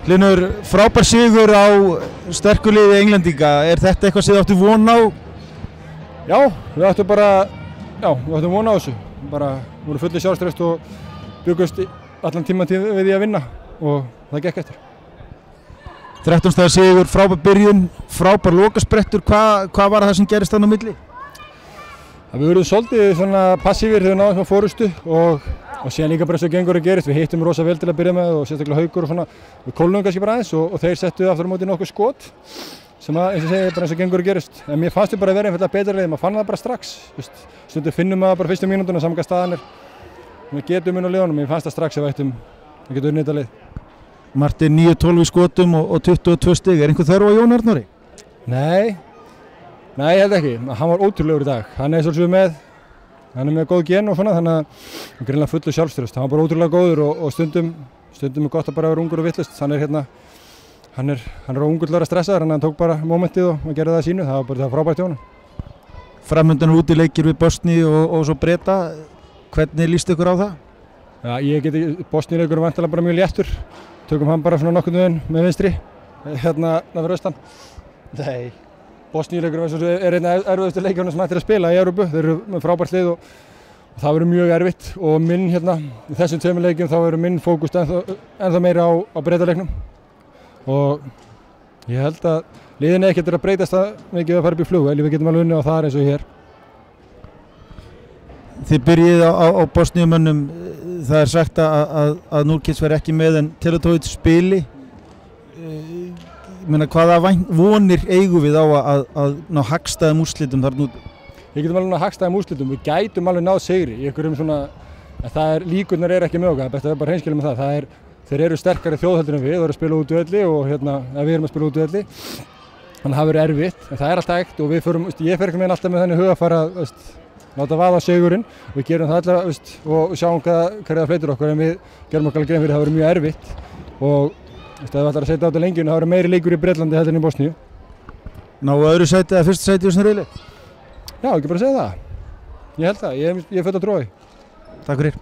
Hlynur, frábær sigur á sterku liði Englendinga. Þetta eitthvað sem þið áttu von á? Já, við áttum von á þessu. Bara voru fullir sjálfstraust og byggust allan tíman við því að vinna og það gekk eftir. 13 staðar sigur, frábær byrjun, frábær lokasprettur. Hvað var það sem gerist þarna á milli? Við verðum svolítið svona passífir þegar við náðum svona fórustu og síðan líka bara eins og gengur að gerist. Við hittum rosa vel til að byrja með og sérstaklega Haukur og svona. Við kólnum kannski bara aðeins og þeir settu aftur á móti nokkuð skot sem að, eins og segi, bara eins og gengur að gerist. En mér fannst við bara að vera einfallega betra leið, maður fann það bara strax. Stundum finnum maður bara fyrstu mínútuna saman hvað staðan er. Við getum inn á liðunum, mér fannst það strax ef við ættum að geta unnið þetta leið. Martin 9-12 í skotum og 22 stig. Einhver þörf á Jón Arnóri? Nei, ég held ekki. Hann var ótrúlegur í dag. Hann er með góð gen og svona, þannig að hann er greinilega fullur sjálfstraust. Hann var bara ótrúlega góður og stundum er gott að bara vera ungur og vitlaust. Hann er ungur til að vera stressaður, hann tók bara momentið og gerði það sínu. Það var bara frábært hjá honum. Framöndan úti leikir við Bosníu og svo Breta. Hvernig líst ykkur á það? Já, Bosníuleikur er væntanlega bara mjög léttur. Tökum hann bara svona nokkurn veginn með vinstri, fyrir austan. Nei, Bosníuleikur er einn af erfiðustu leikjunum sem ættir að spila í Evrópu. Þeir eru með frábært lið og það verður mjög erfitt. Og minn í þessum tveimur leikjum þá verður minn fókus ennþá meira á Bretaleiknum. Og ég held að liðin ekkert er að breytast það mikið að fara upp í flug. Við getum alveg unnið á það eins og hér. Þið byrjið á Bosníumönnum. Það er sagt að Núrkins verði ekki með en Teletovic spili. Hvaða vonir eigum við á að ná hagstæðum úrslitum þar núti? Við getum alveg náð hagstæðum úrslitum. Við gætum alveg náð sigri í einhverjum svona, líkurnar eru ekki með okkar. Það er best að vera bara hreinskilið með það. Þeir eru sterkari þjóðheldur en við. Þeir eru að spila út velli og við erum að spila út velli. Þannig að það verður erfitt. En það er alltaf hægt og ég fer alltaf með þenni huga að fara láta vaða sigurinn og við gerum það alltaf og sjáum hverja það fleitur okkur en við gerum okkur alveg grein fyrir það verður mjög erfitt og ef við ætlar að setja á þetta lengi það verður meiri leikur í Bretlandi heldur en í Bosníu. Ná öðru sæti eða fyrsta sæti í þessum riðli? Já, ekki bara að segja það. Ég held það, ég er full af trúi. Takk fyrir.